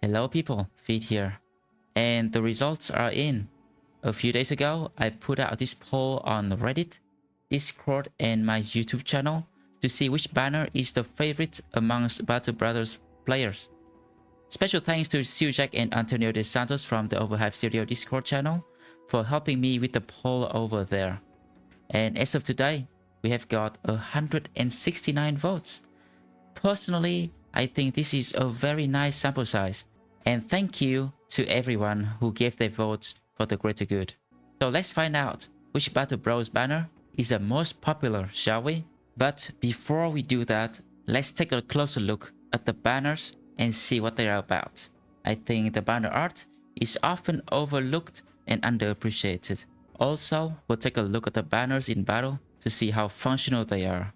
Hello people, Feed here. And the results are in. A few days ago, I put out this poll on Reddit, Discord, and my YouTube channel to see which banner is the favorite amongst Battle Brothers players. Special thanks to Sujack and Antonio De Santos from the Overhype Studio Discord channel for helping me with the poll over there. And as of today, we have got 169 votes. Personally, I think this is a very nice sample size. And thank you to everyone who gave their votes for the greater good. So let's find out which Battle Bros banner is the most popular, shall we? But before we do that, let's take a closer look at the banners and see what they are about. I think the banner art is often overlooked and underappreciated. Also, we'll take a look at the banners in battle to see how functional they are.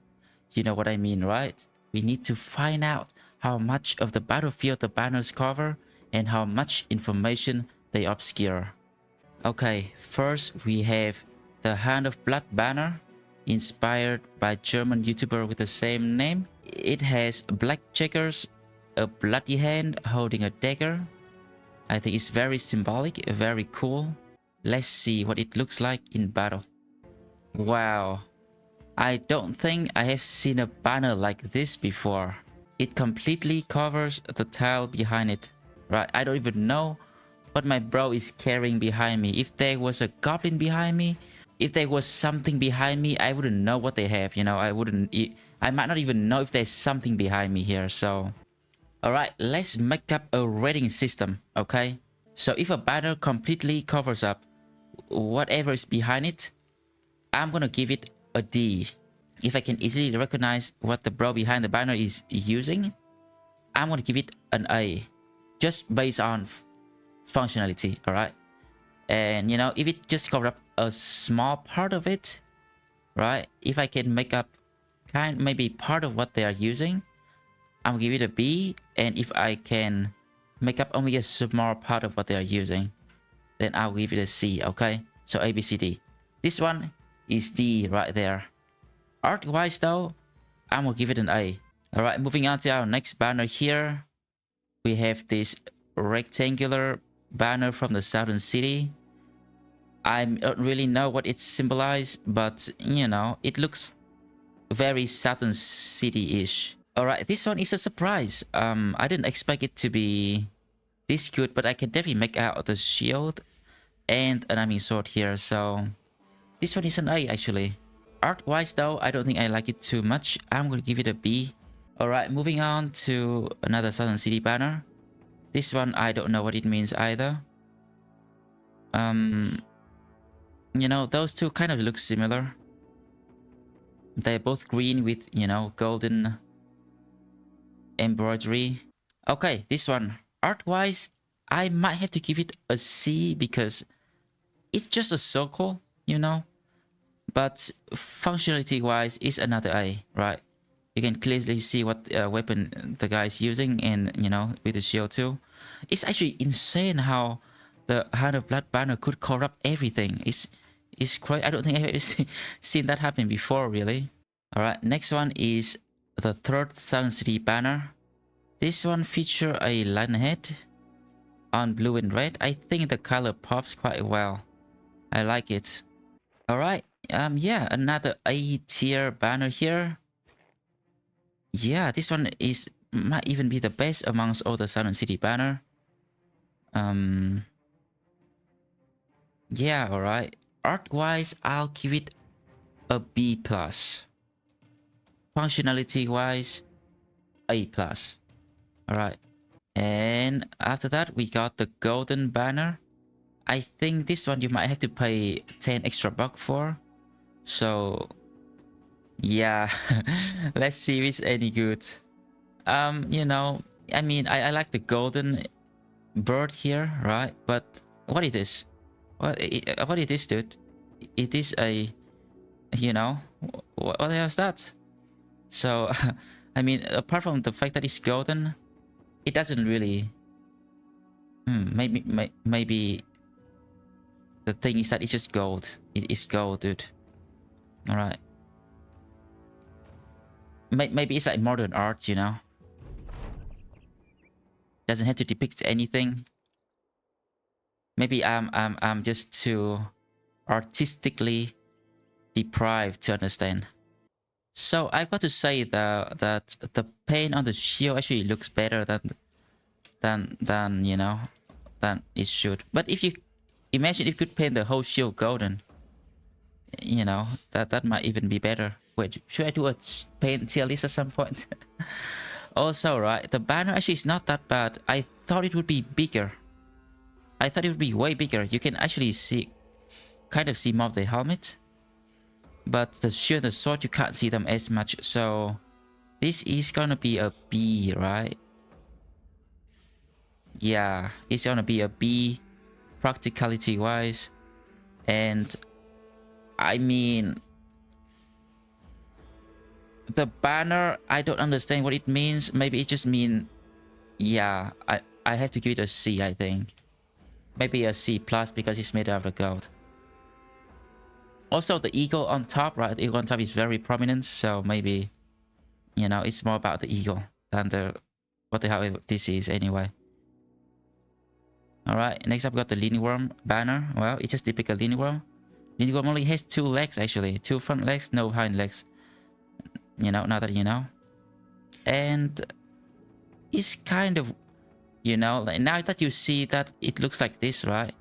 You know what I mean, right? We need to find out how much of the battlefield the banners cover and how much information they obscure. Okay, first we have the Hand of Blood banner, inspired by German YouTuber with the same name. It has black checkers, a bloody hand holding a dagger. I think it's very symbolic, very cool. Let's see what it looks like in battle. Wow, I don't think I have seen a banner like this before. It completely covers the tile behind it. Right, I don't even know what my bro is carrying behind me. If there was a goblin behind me, if there was something behind me, I wouldn't know what they have, you know. I might not even know if there's something behind me here. So alright, let's make up a rating system, okay? So if a banner completely covers up whatever is behind it, I'm gonna give it a D. If I can easily recognize what the bro behind the banner is using, I'm gonna give it an A. Just based on functionality, alright? And you know, if it just covers up a small part of it, right? If I can make up maybe part of what they are using, I'm gonna give it a B. And if I can make up only a small part of what they are using, then I'll give it a C, okay? So A, B, C, D. This one is D right there. Art-wise though, I'm gonna give it an A. Alright, moving on to our next banner here. We have this rectangular banner from the Southern City. I don't really know what it symbolizes, but you know, it looks very Southern City-ish. Alright, this one is a surprise. I didn't expect it to be this good, but I can definitely make out the shield and an arming sword here. So this one is an A actually. Art-wise though, I don't think I like it too much. I'm gonna give it a B. Alright, moving on to another Southern City banner. This one, I don't know what it means either. You know, those two kind of look similar. They're both green with, you know, golden embroidery. Okay, this one, art-wise, I might have to give it a C because it's just a circle, you know. But functionality-wise, it's another A, right? You can clearly see what weapon the guy is using, and you know, with the shield too. It's actually insane how the Hand of Blood banner could corrupt everything. It's quite. I don't think I've ever seen that happen before, really. All right, next one is the third Southern City banner. This one features a lion head on blue and red. I think the color pops quite well. I like it. All right. Yeah, another A tier banner here. Yeah, this one might even be the best amongst all the Southern City banner. Yeah, alright. Art-wise, I'll give it a B+. Functionality-wise, A+. Alright. And after that, we got the golden banner. I think this one you might have to pay 10 extra bucks for. So yeah, let's see if it's any good. You know, I mean, I like the golden bird here, right? But what is this? What is this, dude? It is a, you know, what the hell is that? So, I mean, apart from the fact that it's golden, it doesn't really. Maybe the thing is that it's just gold. It is gold, dude. All right. Maybe it's like modern art, you know. Doesn't have to depict anything. Maybe I'm just too artistically deprived to understand. So I've got to say that the paint on the shield actually looks better than you know, than it should. But if you imagine if you could paint the whole shield golden, you know, that might even be better. Wait, should I do a paint tier list at some point? Also, right, the banner actually is not that bad. I thought it would be bigger. I thought it would be way bigger. You can actually see, kind of see more of the helmet. But the shield and the sword, you can't see them as much. So this is gonna be a B, right? Yeah, it's gonna be a B practicality wise. And I mean, the banner, I don't understand what it means. Maybe it just means, yeah, I have to give it a C, I think. Maybe a C plus because it's made out of gold. Also, the eagle on top, right? The eagle on top is very prominent, so maybe, you know, it's more about the eagle than the what the hell this is anyway. Alright, next up we got the Leaning Worm banner. Well, it's just typical Leaning Worm. Leaning Worm only has 2 legs actually. 2 front legs, no hind legs. You know, now that you know. And it's kind of, you know, like now that you see that it looks like this, right?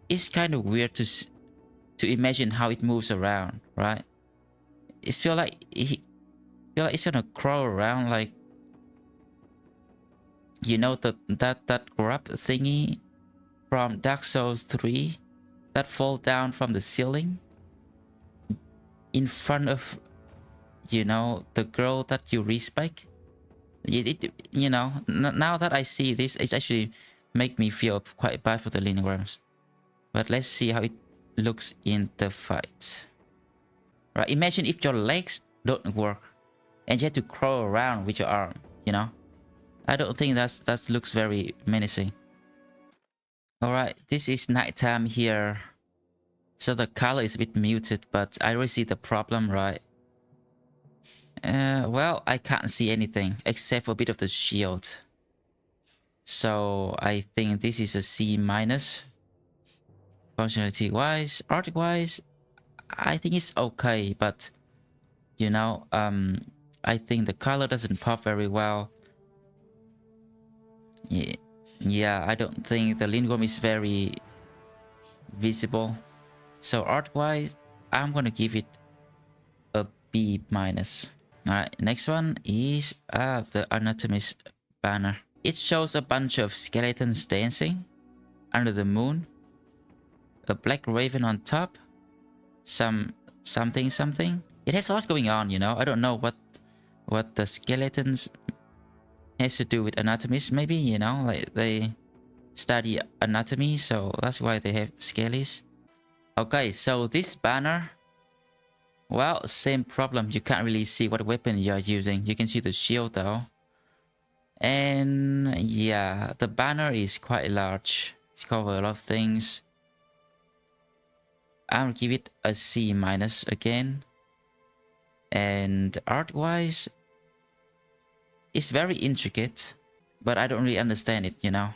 It's kind of weird to imagine how it moves around, right? It feel like it's gonna crawl around like, you know, that grab thingy from Dark Souls 3 that fall down from the ceiling in front of, you know, the girl that you respect. You know, now that I see this, it's actually make me feel quite bad for the Leaning Worms. But let's see how it looks in the fight. Right, imagine if your legs don't work and you have to crawl around with your arm, you know? I don't think that looks very menacing. Alright, this is nighttime here. So the color is a bit muted, but I already see the problem, right? Well, I can't see anything except for a bit of the shield. So I think this is a C minus. Functionality wise, art wise, I think it's okay, but you know, I think the color doesn't pop very well. Yeah, I don't think the Leaning Worm is very visible. So art wise, I'm gonna give it a B minus. Alright, next one is the Anatomist banner. It shows a bunch of skeletons dancing under the moon. A black raven on top. Something. It has a lot going on, you know. I don't know what the skeletons has to do with anatomies. Maybe, you know, like they study anatomy, so that's why they have scalies. Okay, so this banner, well, same problem. You can't really see what weapon you're using. You can see the shield though. And yeah, the banner is quite large. It's covered a lot of things. I'll give it a C minus again. And art wise, it's very intricate, but I don't really understand it, you know.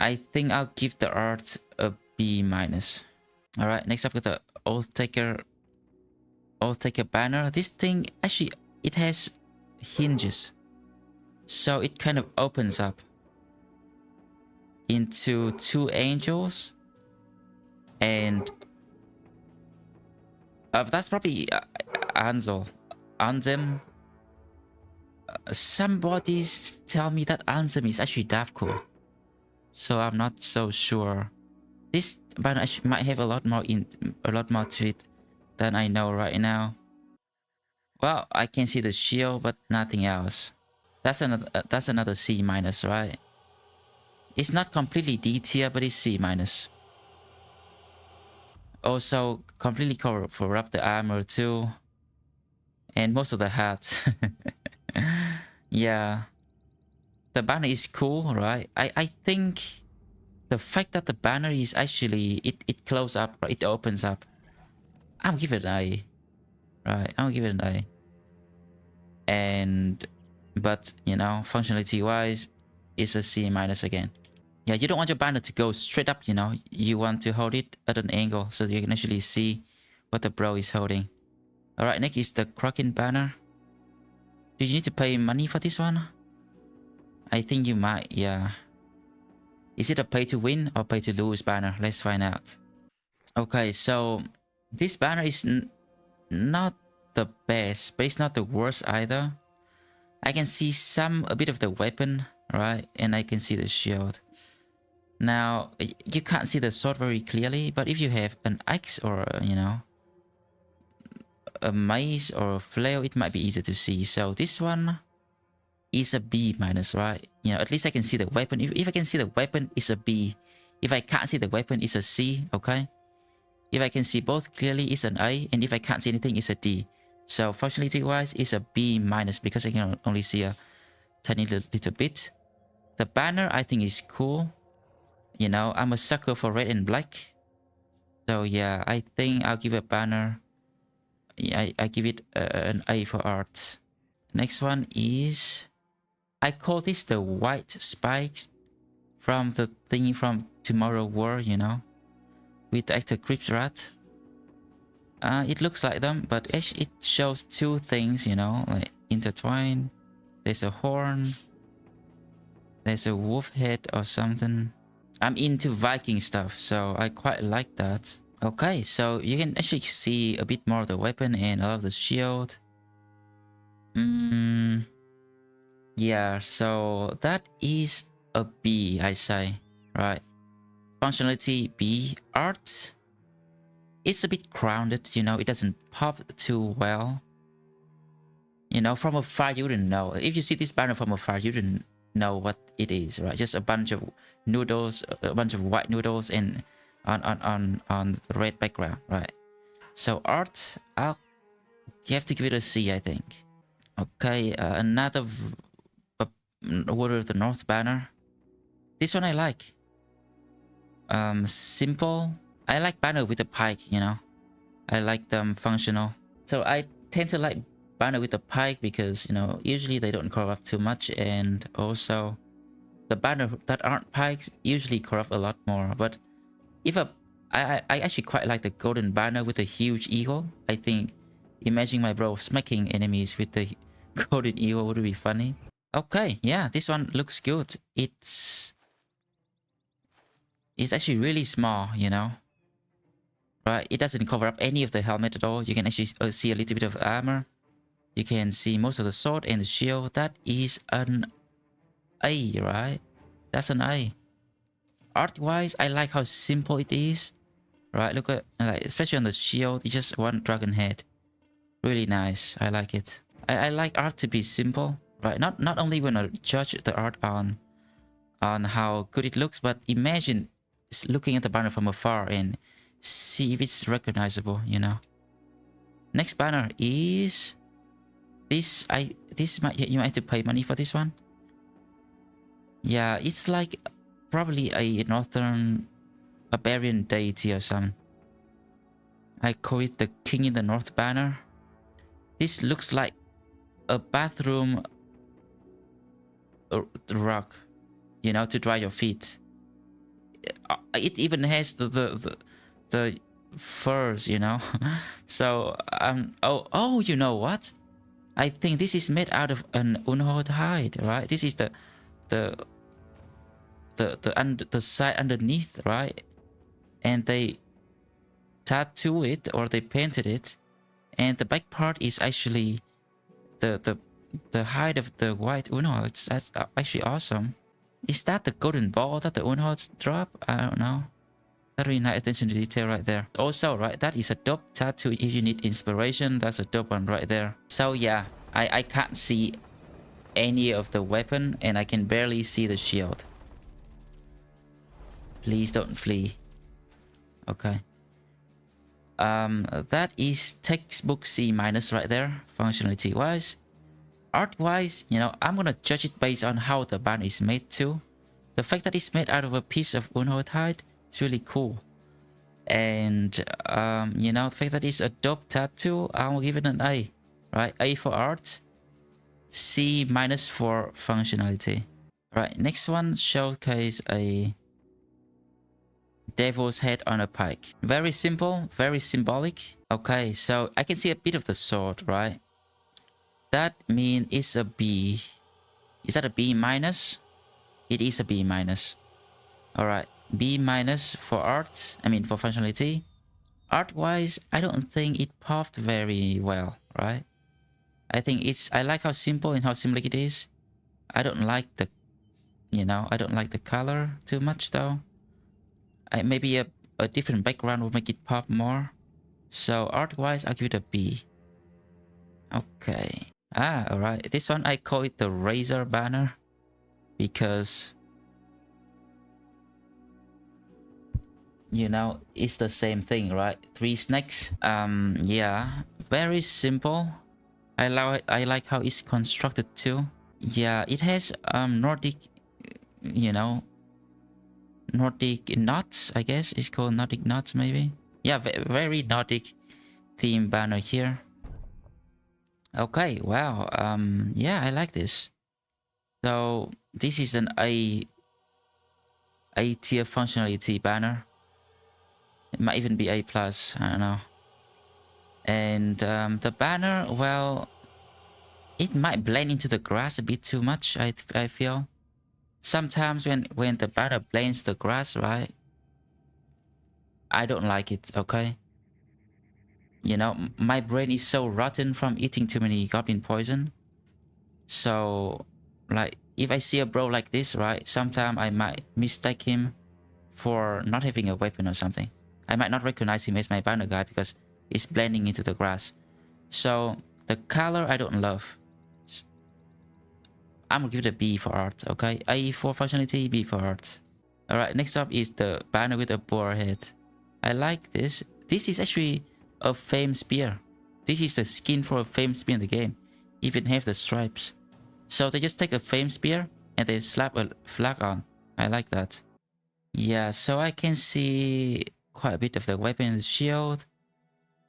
I think I'll give the art a B minus. Alright, next up with the Oathtaker banner. This thing actually, it has hinges, so it kind of opens up into 2 angels, and that's probably Ansel. Ansem. Somebody tell me that Ansem is actually Davko, so I'm not so sure. This banner might have a lot more to it than I know right now. Well, I can see the shield, but nothing else. That's another C minus, right? It's not completely D tier, but it's C minus. Also, completely corrupt the armor too, and most of the hats. Yeah, the banner is cool, right? I think the fact that the banner is actually it closes up, right? It opens up. I'll give it an A, right? I'll give it an A. And but you know, functionality wise, is a C minus again. Yeah, you don't want your banner to go straight up, you know. You want to hold it at an angle so you can actually see what the bro is holding. Alright, next is the Kraken banner. Do you need to pay money for this one? I think you might, yeah. Is it a pay to win or pay to lose banner? Let's find out. Okay, so this banner is not the best, but it's not the worst either. I can see a bit of the weapon, right? And I can see the shield. Now, you can't see the sword very clearly, but if you have an axe or, you know, a mace or a flail, it might be easier to see. So this one is a B minus, right? You know, at least I can see the weapon. If I can see the weapon, it's a B. If I can't see the weapon, it's a C, okay? If I can see both clearly, it's an A. And if I can't see anything, it's a D. So functionality-wise, it's a B minus because I can only see a tiny little bit. The banner, I think, is cool. You know, I'm a sucker for red and black. So yeah, I think I'll give a banner. Yeah, I give it an A for art. Next one is, I call this the white spikes from the thing from Tomorrow War, you know, with the actor Crips Rat. It looks like them, but it shows two things, you know, like intertwined. There's a horn. There's a wolf head or something. I'm into Viking stuff, so I quite like that. Okay, so you can actually see a bit more of the weapon and all of the shield. Yeah, so that is a B, I say, right? Functionality B. Art, it's a bit grounded, you know, it doesn't pop too well. You know, from afar you wouldn't know. If you see this banner from afar, you wouldn't know what it is, right? Just a bunch of noodles, a bunch of white noodles and on the red background, right? So art, you have to give it a C, I think. Okay, another Warrior of the North banner. This one I like. Simple. I like banner with a pike, you know. I like them functional. So I tend to like banner with a pike because, you know, usually they don't corrupt too much, and also the banner that aren't pikes usually corrupt a lot more. But if I actually quite like the golden banner with a huge eagle. I think imagining my bro smacking enemies with the golden eagle would be funny. Okay, yeah, this one looks good. It's actually really small, you know. Right, it doesn't cover up any of the helmet at all. You can actually see a little bit of armor. You can see most of the sword and the shield. That is an A, right? That's an A. Art-wise, I like how simple it is. Right, look at, like, especially on the shield, it's just one dragon head. Really nice. I like it. I like art to be simple, right? Not only when I judge the art on how good it looks, but imagine looking at the banner from afar and see if it's recognizable, you know. Next banner is this. You might have to pay money for this one. Yeah, it's like probably a northern barbarian deity or something. I call it the King in the North banner. This looks like a bathroom rug, you know, to dry your feet. It even has the furs, you know. So oh, you know what? I think this is made out of an Unhold hide, right? This is the side underneath, right? And they tattoo it or they painted it, and the back part is actually the hide of the white Unhold. That's actually awesome. Is that the golden ball that the Unholds drop? I don't know. That really nice attention to detail right there. Also, right, that is a dope tattoo. If you need inspiration, that's a dope one right there. So yeah, I can't see any of the weapon, and I can barely see the shield. Please don't flee. Okay. That is textbook C minus right there, functionality wise. Art wise, you know, I'm gonna judge it based on how the banner is made too. The fact that it's made out of a piece of Unhold hide, it's really cool. And you know, the fact that it's a dope tattoo, I'll give it an A. Right, A for art, C minus for functionality. Right, next one showcase a devil's head on a pike. Very simple, very symbolic. Okay, so I can see a bit of the sword, right? That means it's a B. Is that a B minus? It is a B minus. Alright, B minus for art, I mean for functionality. Art-wise, I don't think it popped very well, right? I like how simple and how symbolic it is. I don't like the, I don't like the color too much though. Maybe a different background would make it pop more. So art-wise, I'll give it a B. Okay. Alright. This one, I call it the Razor banner. Because, it's the same thing, right? 3 snakes. Yeah. Very simple. I like how it's constructed too. Yeah, it has Nordic, Nordic knots, I guess. It's called Nordic knots, maybe. Yeah, very Nordic theme banner here. Okay, wow. Yeah, I like this. So this is an A tier functionality banner. It might even be A plus. I don't know. And the banner, well, it might blend into the grass a bit too much. I feel. Sometimes when the banner blends the grass, right? I don't like it. Okay. My brain is so rotten from eating too many goblin poison. So, like, if I see a bro like this, right, sometimes I might mistake him for not having a weapon or something. I might not recognize him as my banner guy because it's blending into the grass. So, the color I don't love. I'm gonna give it a B for art, okay? A for functionality, B for art. Alright, next up is the banner with a boar head. I like this. This is actually a Fame Spear. This is the skin for a Fame Spear in the game. Even have the stripes. So they just take a Fame Spear and they slap a flag on. I like that. Yeah, so I can see quite a bit of the weapon and the shield.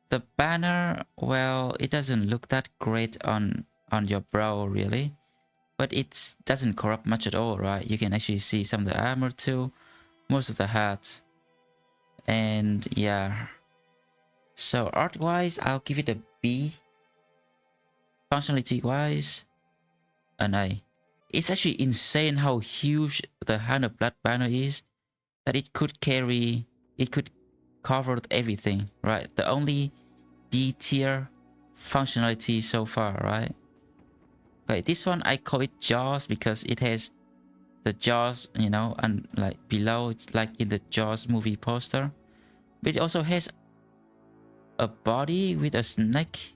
The banner, well, it doesn't look that great on your brow really. But it doesn't corrupt much at all, right? You can actually see some of the armor too. Most of the hats. And yeah. So art-wise, I'll give it a B. Functionality-wise, an A. It's actually insane how huge the Hand of Blood banner is. That it could cover everything, right? The only D tier functionality so far, right? Okay, this one I call it Jaws because it has the Jaws, and like below, it's like in the Jaws movie poster. But it also has a body with a snake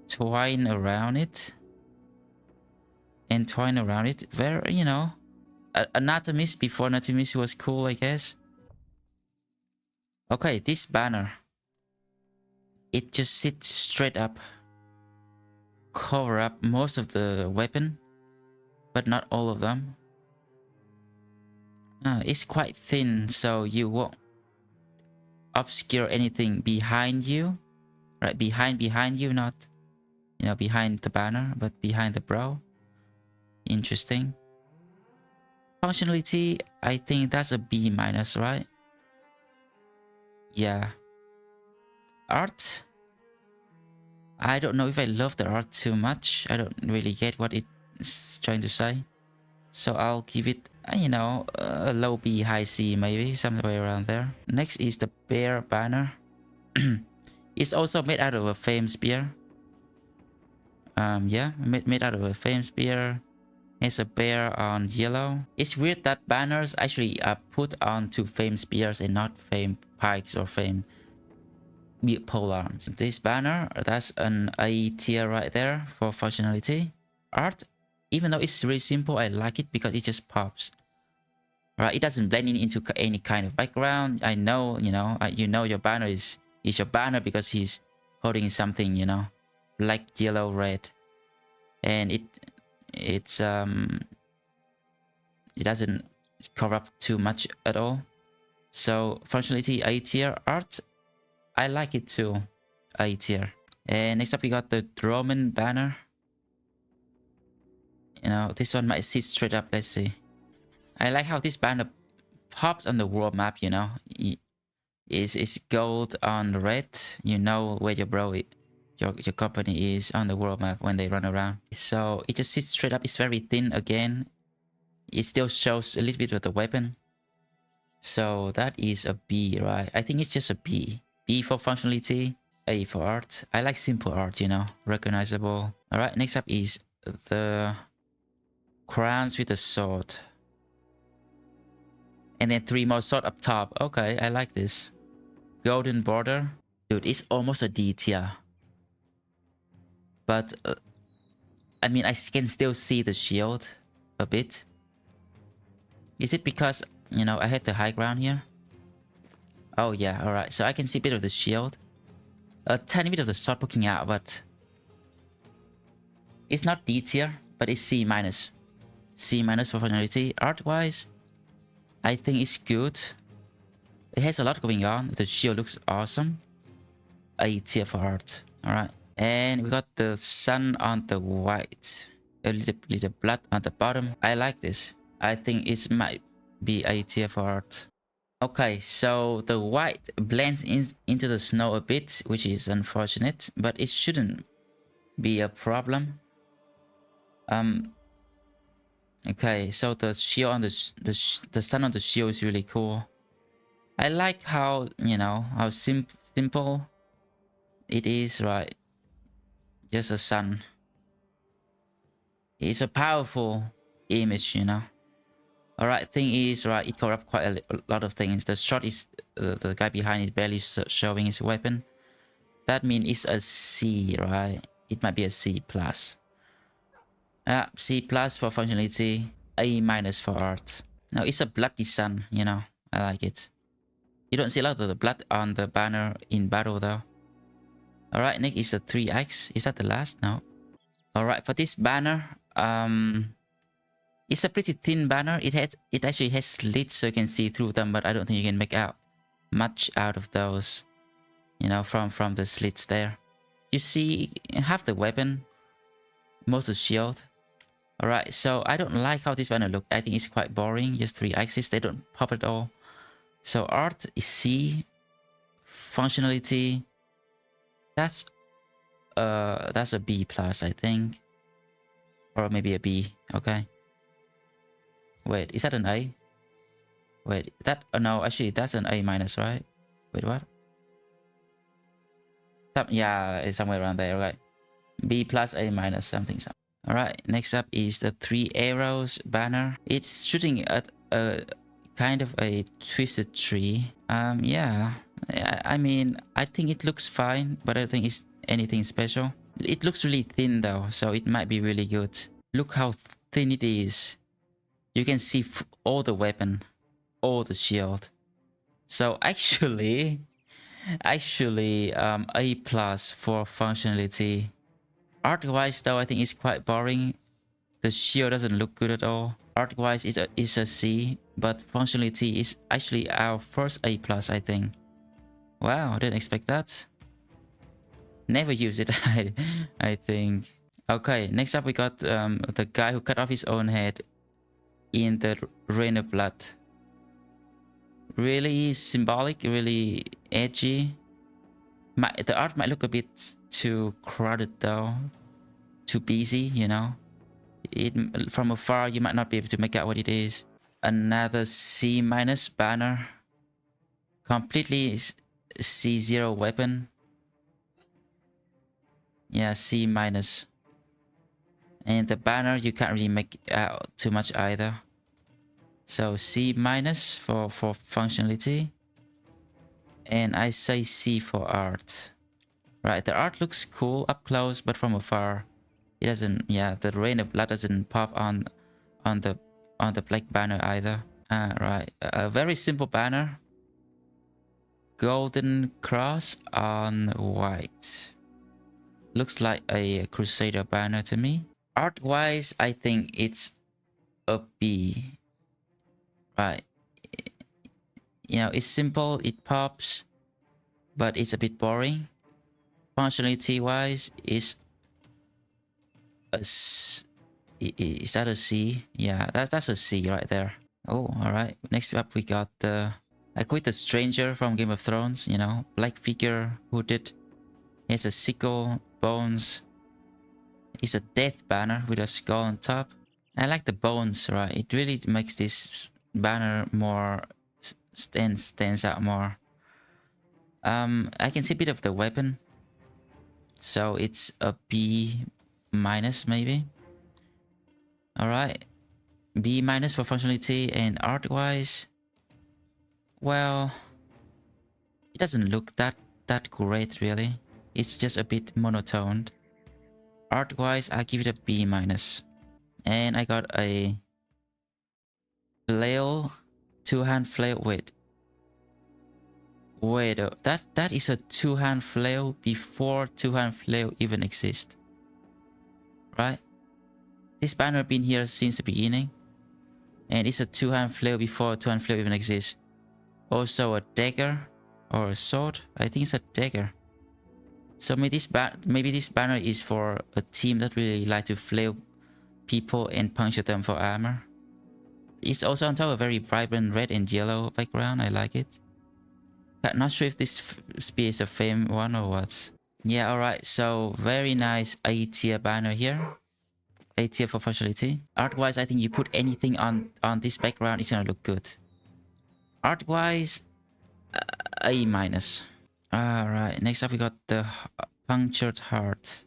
twine around it. And twine around it. Very, Anatomist before Anatomist was cool, I guess. Okay, this banner. It just sits straight up. Cover up most of the weapon, but not all of them. It's quite thin, so you won't obscure anything behind you, right? Behind you, not behind the banner, but behind the brow. Interesting. Functionality, I think that's a B minus, right? Yeah. Art, I don't know if I love the art too much. I don't really get what it's trying to say. So I'll give it, a low B, high C, maybe, somewhere around there. Next is the bear banner. It's also made out of a Fame Spear. Yeah, made out of a Fame Spear. Has a bear on yellow. It's weird that banners actually are put onto Fame Spears and not Fame Pikes or Fame polearms. This banner, that's an A tier right there for functionality. Art, even though it's really simple, I like it because it just pops. Right, it doesn't blend in into any kind of background. I know, your banner is your banner because he's holding something, black, yellow, red, and it doesn't corrupt too much at all. So functionality A tier. Art, I like it too, A tier. And next up we got the Droman banner. You know, this one might sit straight up. Let's see. I like how this banner pops on the world map, you know. It's gold on red. You know where your your company is on the world map when they run around. So it just sits straight up. It's very thin again. It still shows a little bit of the weapon. So that is a B, right? I think it's just a B. B for functionality, A for art. I like simple art, you know, recognizable. All right, next up is the crowns with the sword. And then 3 more sword up top. Okay, I like this. Golden border. Dude, it's almost a D tier. But, I mean, I can still see the shield a bit. Is it because, you know, I had the high ground here? Oh yeah, alright. So I can see a bit of the shield. A tiny bit of the sword poking out, but... It's not D tier, but it's C minus. C minus for functionality. Art-wise, I think it's good. It has a lot going on. The shield looks awesome. A tier for art. Alright. And we got the sun on the white. A little blood on the bottom. I like this. I think it might be A tier for art. Okay, so the white blends into the snow a bit, which is unfortunate, but it shouldn't be a problem. Okay, so the shield on the sun on the shield is really cool. I like how, you know, how simple it is, right? Just a sun. It's a powerful image, you know. Alright, thing is, right, it corrupts quite a lot of things. The shot is, the guy behind is barely showing his weapon. That means it's a C, right? It might be a C plus. C plus for functionality, A minus for art. Now it's a bloody sun, you know, I like it. You don't see a lot of the blood on the banner in battle though. Alright, next is the 3X. Is that the last? No. Alright, for this banner, it's a pretty thin banner. It actually has slits so you can see through them, but I don't think you can make out much out of those. You know, from the slits there. You see half the weapon, most of the shield. Alright, so I don't like how this banner looks. I think it's quite boring. Just 3 axes, they don't pop at all. So art is C. Functionality, that's a B plus, I think. Or maybe a B, okay. Wait, is that an A? Wait, that... no, actually, that's an A minus, right? Wait, what? Yeah, it's somewhere around there, right? B plus, A minus, something. Alright, next up is the 3 arrows banner. It's shooting at a kind of a twisted tree. Yeah. I mean, I think it looks fine, but I don't think it's anything special. It looks really thin though, so it might be really good. Look how thin it is. You can see all the weapon, all the shield. So actually, A plus for functionality. Art-wise though, I think it's quite boring. The shield doesn't look good at all. Art-wise, it's a C, but functionality is actually our first A plus, I think. Wow, I didn't expect that. Never use it, I think. Okay, next up we got the guy who cut off his own head in the rain of blood. Really symbolic, really edgy. The art might look a bit too crowded though. Too busy, you know. From afar you might not be able to make out what it is. Another C minus banner. Completely C0 weapon. Yeah, C minus. And the banner you can't really make out too much either. So C minus for functionality. And I say C for art. Right, the art looks cool up close, but from afar it doesn't. Yeah, the rain of blood doesn't pop on the black banner either. Right, a very simple banner. Golden cross on white. Looks like a Crusader banner to me. Art wise, I think it's a B. Right. You know, it's simple, it pops, but it's a bit boring. Functionality wise, is a Is that a C? Yeah, that's a C right there. Oh, alright. Next up we got the... I quit the stranger from Game of Thrones, you know. Black figure, hooded. He has a sickle, bones. It's a death banner with a skull on top. I like the bones, right? It really makes this banner more... stands out more. I can see a bit of the weapon. So it's a B minus maybe. Alright. B minus for functionality, and art wise, well, it doesn't look that great really. It's just a bit monotoned. Art wise, I give it a B minus. And I got a flail, two-hand flail. Wait, that is a two-hand flail before two-hand flail even exists, right? This banner been here since the beginning, and it's a two-hand flail before two-hand flail even exists. Also a dagger or a sword. I think it's a dagger. So maybe this banner is for a team that really like to flail people and puncture them for armor. It's also on top of a very vibrant red and yellow background. I like it. I'm not sure if this spear is a fame one or what. Yeah, alright. So very nice A tier banner here. A tier for functionality. Art wise, I think you put anything on this background, it's gonna look good. Art wise, A minus. Alright, next up we got the punctured heart.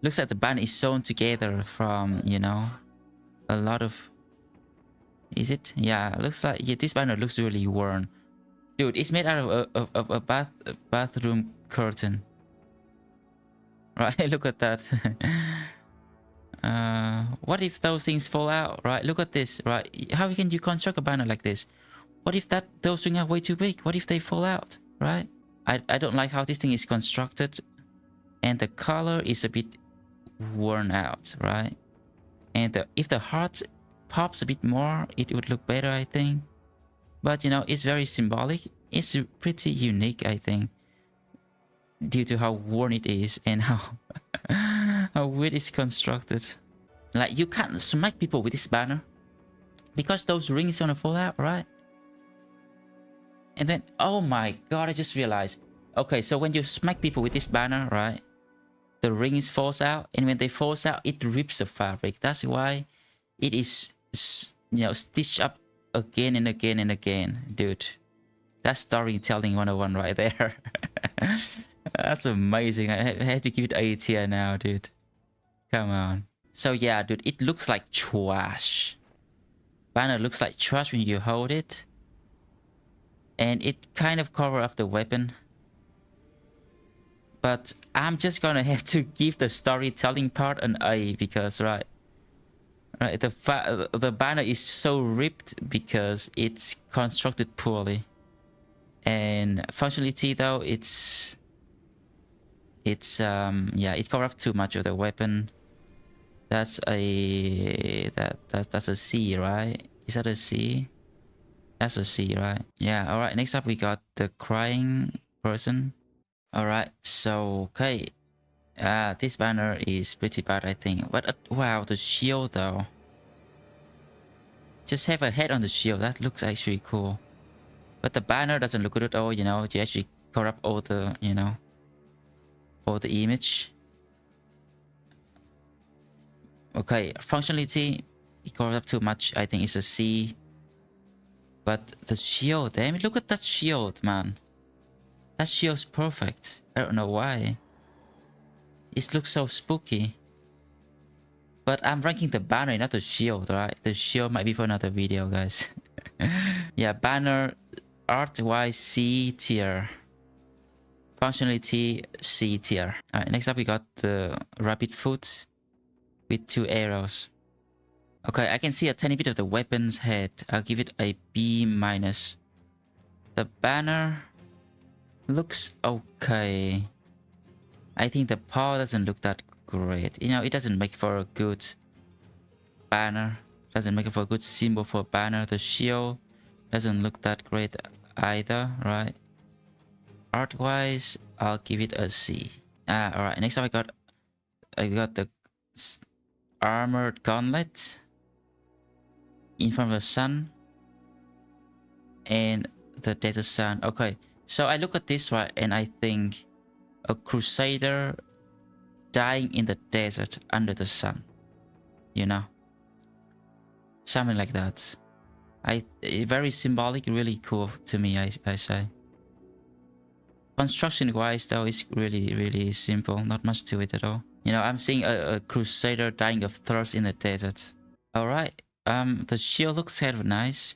Looks like the banner is sewn together from, you know, a lot of... Is it? Yeah, looks like... Yeah, this banner looks really worn. Dude, it's made out of a bathroom curtain. Right, look at that. What if those things fall out, right? Look at this, right? How can you construct a banner like this? What if those things are way too big? What if they fall out, right? I don't like how this thing is constructed. And the color is a bit worn out, right? And if the heart pops a bit more, it would look better, I think. But, you know, it's very symbolic. It's pretty unique, I think, due to how worn it is and how weird it's constructed. Like, you can't smack people with this banner because those rings are gonna fall out, right? And then, oh my god, I just realized. Okay, so when you smack people with this banner, right, the rings falls out, and when they falls out, it rips the fabric. That's why it is, you know, stitched up again and again and again. Dude, that's storytelling 101 right there. That's amazing. I have to give it A tier now, dude. Come on. So yeah, dude, it looks like trash. Banner looks like trash when you hold it. And it kind of covers up the weapon. But I'm just gonna have to give the storytelling part an A because, right, the banner is so ripped because it's constructed poorly. And functionality though, it's yeah, it covers up too much of the weapon. That's a that's a C, right? Is that a C? That's a C, right? Yeah. All right. Next up, we got the crying person. All right. So okay, this banner is pretty bad, I think. But wow, the shield though. Just have a head on the shield. That looks actually cool. But the banner doesn't look good at all. You know, you actually corrupt all the, you know, all the image. Okay, functionality, it goes up too much. I think it's a C. But the shield, damn it, look at that shield, man. That shield's perfect. I don't know why. It looks so spooky. But I'm ranking the banner, not the shield, right? The shield might be for another video, guys. Yeah, banner, art-wise, C tier. Functionality, C tier. Alright, next up we got the rabbit foot with 2 arrows. Okay, I can see a tiny bit of the weapon's head. I'll give it a B minus. The banner looks okay. I think the paw doesn't look that great. You know, it doesn't make for a good banner. Doesn't make it for a good symbol for a banner. The shield doesn't look that great either, right? Art-wise, I'll give it a C. Alright, next up I got the armored gauntlet in front of the sun and the desert sun. Okay, so I look at this right and I think a crusader dying in the desert under the sun, you know, something like that. Very symbolic, really cool to me, I say. Construction wise though, it's really simple, not much to it at all. You know, I'm seeing a crusader dying of thirst in the desert. Alright, the shield looks kind of nice.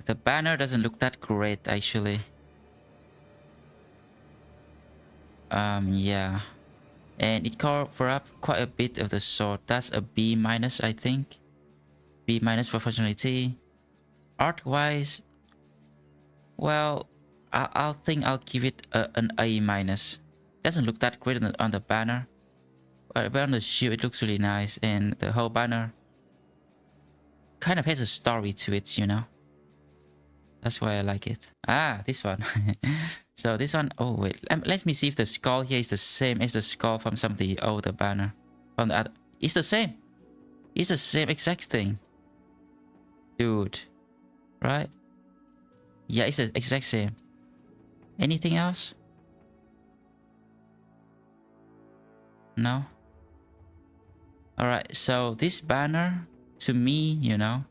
The banner doesn't look that great actually. Yeah. And it cover up quite a bit of the sword. That's a B minus, I think. B minus for functionality. Art wise, well, I'll think I'll give it an A minus. Doesn't look that great on the banner, but on the shield it looks really nice, and the whole banner kind of has a story to it, you know. That's why I like it. Ah, this one. So this one, oh wait, let me see if the skull here is the same as the skull from some of the older banner. From the other, it's the same. It's the same exact thing. Dude, right? Yeah, it's the exact same. Anything else? No? Alright, so this banner, to me, you know,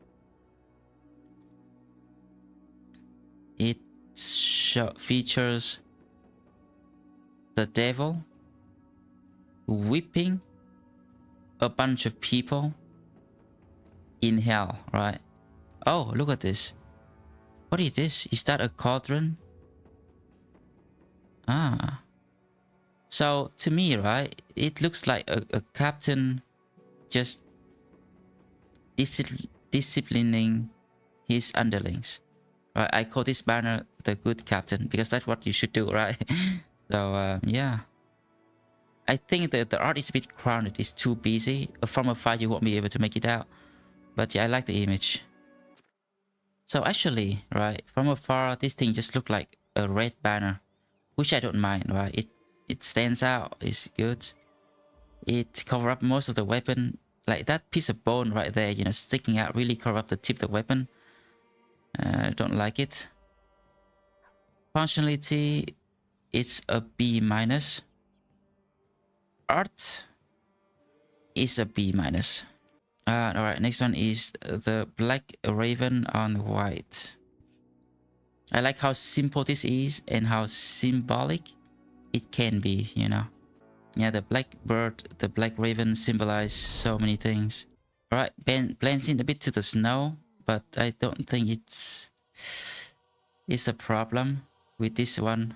it features the devil whipping a bunch of people in hell, right? Oh, look at this. What is this? Is that a cauldron? Ah. So, to me, right, it looks like a captain just disciplining his underlings. Right, I call this banner the good captain because that's what you should do, right? So, yeah. I think that the art is a bit crowded. It's too busy. From afar, you won't be able to make it out. But yeah, I like the image. So actually, right, from afar, this thing just looked like a red banner, which I don't mind, right? It stands out, it's good. It covers up most of the weapon. Like that piece of bone right there, you know, sticking out, really cover up the tip of the weapon. I don't like it. Functionality, it's a B minus. Art is a B minus. Alright, next one is the black raven on white. I like how simple this is and how symbolic it can be, you know. Yeah, the black bird, the black raven symbolize so many things. Alright, blends in a bit to the snow, but I don't think it's a problem with this one.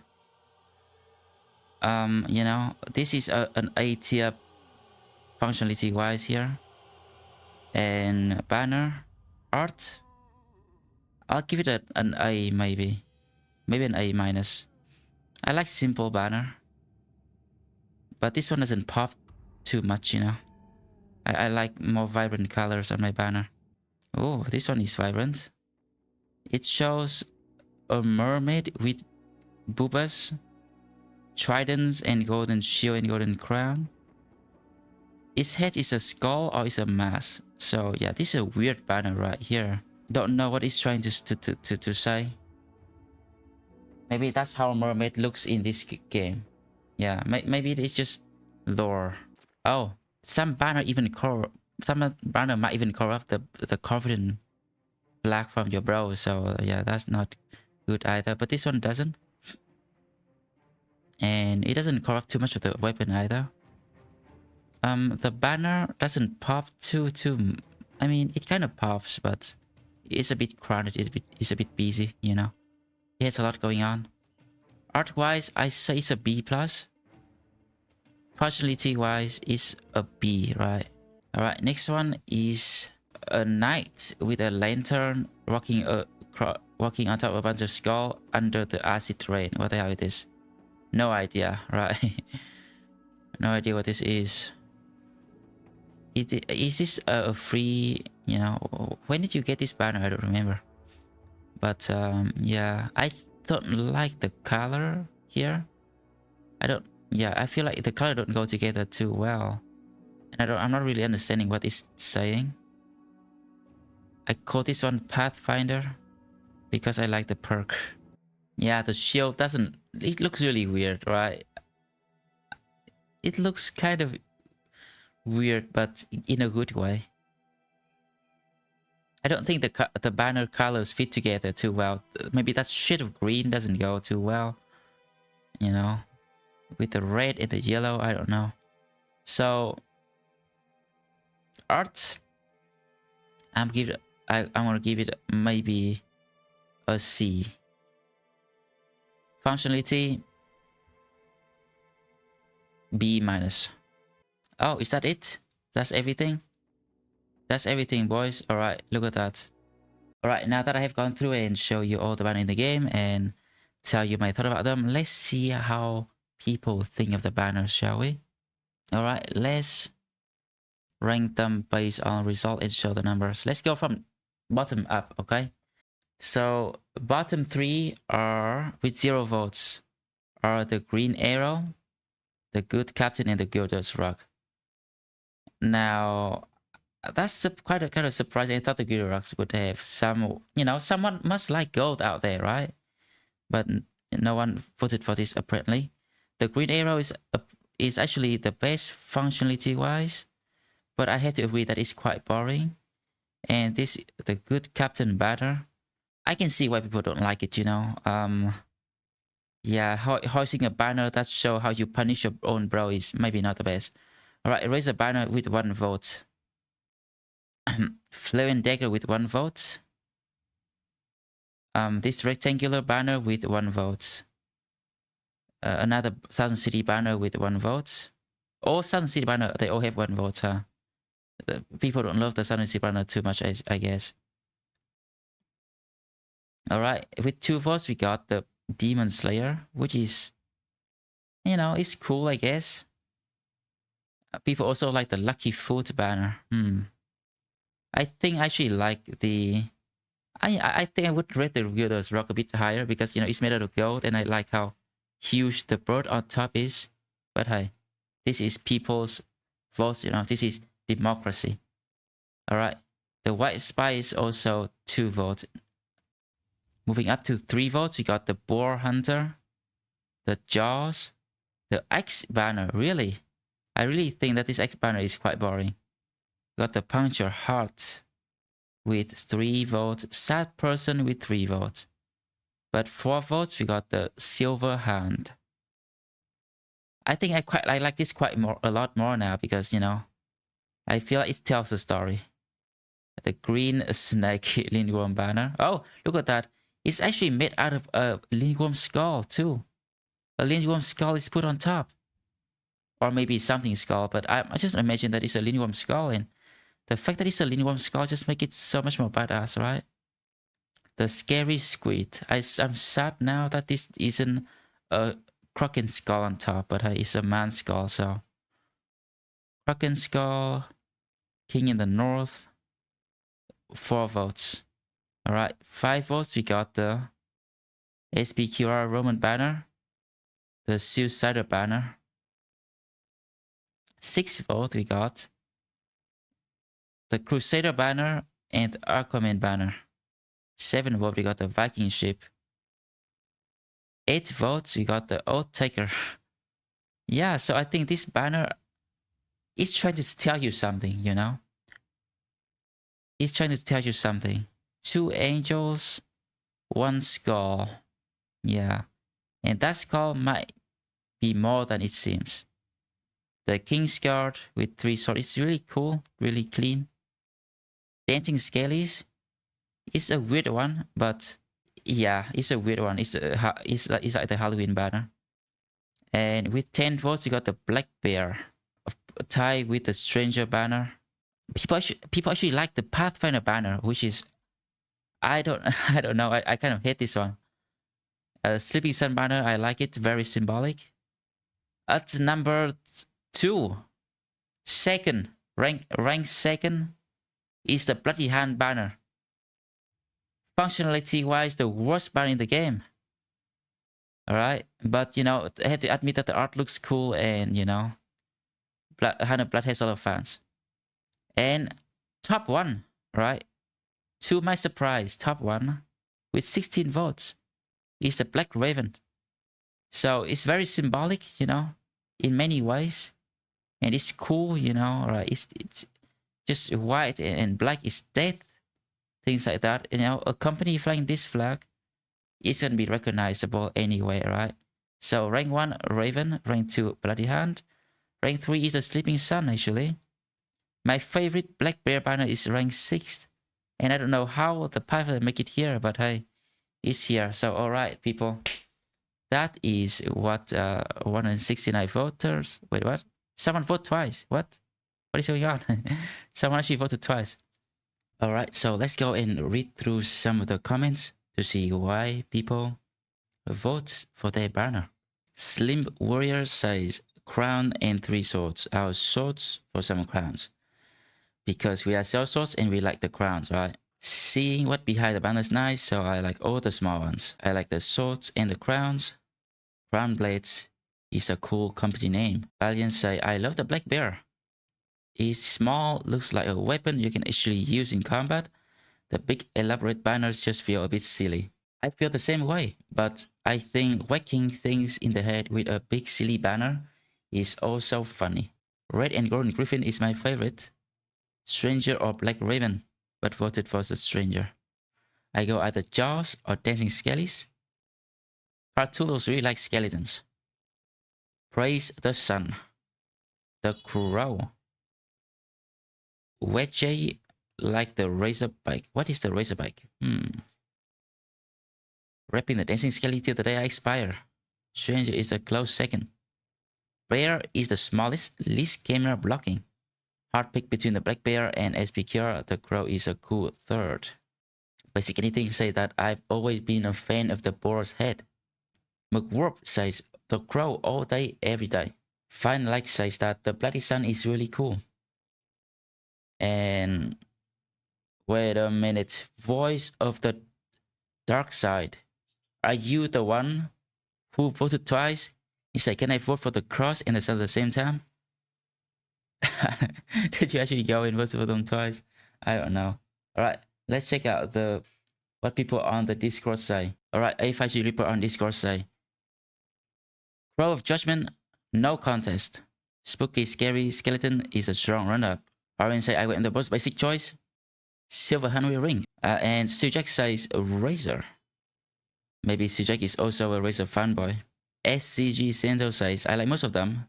You know, this is an A tier functionality wise here. And banner art, I'll give it an A maybe an A minus. I like simple banner, but this one doesn't pop too much, you know. I like more vibrant colors on my banner. Oh, this one is vibrant. It shows a mermaid with boobas, tridents, and golden shield and golden crown. Its head is a skull or is a mask. So yeah, this is a weird banner right here. Don't know what it's trying to say. Maybe that's how mermaid looks in this game. Yeah, maybe it's just lore. Oh, some banner might even corrupt the confident black from your brow. So yeah, that's not good either. But this one doesn't, and it doesn't corrupt too much of the weapon either. The banner doesn't pop too. I mean, it kind of pops, but it's a bit crowded. It's a bit busy, you know. It has a lot going on. Art-wise, I say it's a B plus. Functionality-wise, it's a B, right? All right. Next one is a knight with a lantern walking on top of a bunch of skull under the acid rain. What the hell it is? No idea, right? No idea what this is. Is this a free, you know, when did you get this banner? I don't remember. But yeah, I don't like the color here. I feel like the color don't go together too well. And I'm not really understanding what it's saying. I call this one Pathfinder because I like the perk. Yeah, the shield doesn't... It looks really weird, right? It looks kind of weird, but in a good way. I don't think the banner colors fit together too well. Maybe that shade of green doesn't go too well. You know? With the red and the yellow, I don't know. So... Art... I'm gonna give it maybe a C. Functionality... B minus. Oh, is that it? That's everything? That's everything, boys. Alright, look at that. Alright, now that I have gone through and show you all the banners in the game and tell you my thought about them, let's see how people think of the banners, shall we? Alright, let's rank them based on result and show the numbers. Let's go from bottom up, okay? So, bottom 3 are, with 0 votes, are the Green Arrow, the Good Captain, and the Gilder's Rug. Now, that's quite kind of surprising. I thought the Gilder's Rugs would have some, you know, someone must like gold out there, right? But no one voted for this apparently. The Green Arrow is actually the best functionality-wise, but I have to agree that it's quite boring. And the Good Captain banner, I can see why people don't like it, you know. Yeah, hoisting a banner that show how you punish your own bro is maybe not the best. Alright, erase a banner with 1 vote. Flowing Dagger with 1 vote. This rectangular banner with 1 vote. Another Thousand City banner with 1 vote. All Thousand City banner, they all have 1 vote, huh? People don't love the Thousand City banner too much, I guess. Alright, with 2 votes, we got the Demon Slayer, which is, you know, it's cool, I guess. People also like the Lucky Foot banner. I think I actually like the... I think I would rate the Gilder's Rug a bit higher because, you know, it's made out of gold and I like how huge the bird on top is. But hey, this is people's votes, you know, this is democracy. Alright, the White Spy is also 2 votes. Moving up to 3 votes, we got the Boar Hunter, the Jaws, the X banner. Really? I really think that this X banner is quite boring. We got the Puncture Heart with 3 votes, Sad Person with 3 votes. But 4 votes, we got the Silver Hand. I think I like this a lot more now because, you know, I feel like it tells a story. The Green Snake Lindworm banner. Oh, look at that. It's actually made out of a Lindworm skull too. A Lindworm skull is put on top. Or maybe something skull, but I just imagine that it's a Lindworm skull, and the fact that it's a Lindworm skull just makes it so much more badass, right? The Scary Squid. I'm sad now that this isn't a Kraken skull on top, but it's a man skull, so... Kraken skull, King in the North, 4 votes. Alright, 5 votes, we got the SPQR Roman banner, the Suicider banner. 6 votes, we got the Crusader banner and Aquaman banner. 7 votes, we got the Viking ship. 8 votes, we got the Oath Taker. Yeah, so I think this banner is trying to tell you something, you know? It's trying to tell you something. 2 angels, 1 skull. Yeah. And that skull might be more than it seems. The King's Guard with 3 swords. It's really cool, really clean. Dancing Skellies is a weird one, but yeah, it's a weird one. It's like the Halloween banner. And with 10 votes, you got the Black Bear tied with the Stranger banner. People actually like the Pathfinder banner, which is, I don't know. I kind of hate this one. Sleeping Sun banner, I like it. Very symbolic. At number 2, second, rank 2nd, is the Bloody Hand banner. Functionality wise, the worst banner in the game. Alright, but you know, I have to admit that the art looks cool, and you know, Hunter Blood has a lot of fans. And top one, right? To my surprise, top one with 16 votes is the Black Raven. So it's very symbolic, you know, in many ways. And it's cool, you know, right? It's just white and black is death, things like that. You know, a company flying this flag is going to be recognizable anyway, right? So rank 1, Raven. Rank 2, Bloody Hand. Rank 3 is the Sleeping Sun, actually. My favorite Black Bear banner is rank 6. And I don't know how the Python make it here, but hey, it's here. So alright, people. That is what 169 voters. Wait, what? Someone voted twice. What? What is going on? Someone actually voted twice. Alright, so let's go and read through some of the comments to see why people vote for their banner. Slim Warrior says, crown and 3 swords. Our swords for some crowns. Because we are sell swords and we like the crowns, right? Seeing what behind the banner is nice, so I like all the small ones. I like the swords and the crowns. Crown Blades is a cool company name. Valiant say, I love the Black Bear. It's small, looks like a weapon you can actually use in combat. The big elaborate banners just feel a bit silly. I feel the same way, but I think whacking things in the head with a big silly banner is also funny. Red and Golden Griffin is my favorite. Stranger or Black Raven, but voted for the Stranger. I go either Jaws or Dancing Skellies. Cartulos really like skeletons. Praise the Sun. The Crow. Wedgie like the Razorback. What is the Razorback? Rapping the Dancing Skelly till the day I expire. Stranger is a close second. Bear is the smallest, least camera blocking. Hard pick between the Black Bear and SPQR. The Crow is a cool third. Basic anything say that I've always been a fan of the boar's head. McWarp says the Crow all day, every day. Fine Like says that the Bloody Sun is really cool. And wait a minute. Voice of the Dark Side. Are you the one who voted twice? He said, can I vote for the cross and the sun at the same time? Did you actually go and vote for them twice? I don't know. Alright, let's check out what people on the Discord say. Alright, A5G Reaper on Discord say. Crow of Judgment, no contest. Spooky Scary Skeleton is a strong run-up. Orange say I went in the most basic choice. Silver Henry Ring. And Sujak says Razor. Maybe Sujak is also a Razor fanboy. SCG Sando says I like most of them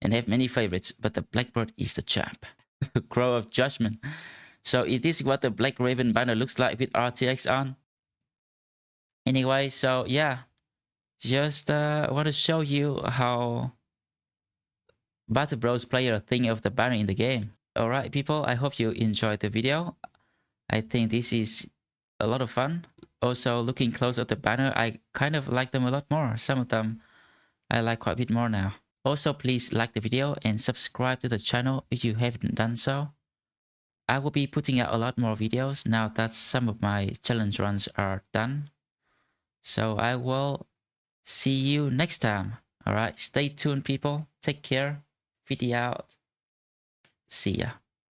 and have many favorites, but the Blackbird is the champ. Crow of Judgment. So it is what the Black Raven banner looks like with RTX on. Anyway, so yeah. Just want to show you how Battle Bros player think of the banner in the game. Alright people, I hope you enjoyed the video. I think this is a lot of fun. Also, looking close at the banner, I kind of like them a lot more. Some of them I like quite a bit more now. Also, please like the video and subscribe to the channel if you haven't done so. I will be putting out a lot more videos now that some of my challenge runs are done. So I will see you next time. Alright, stay tuned people. Take care. Video out. See ya.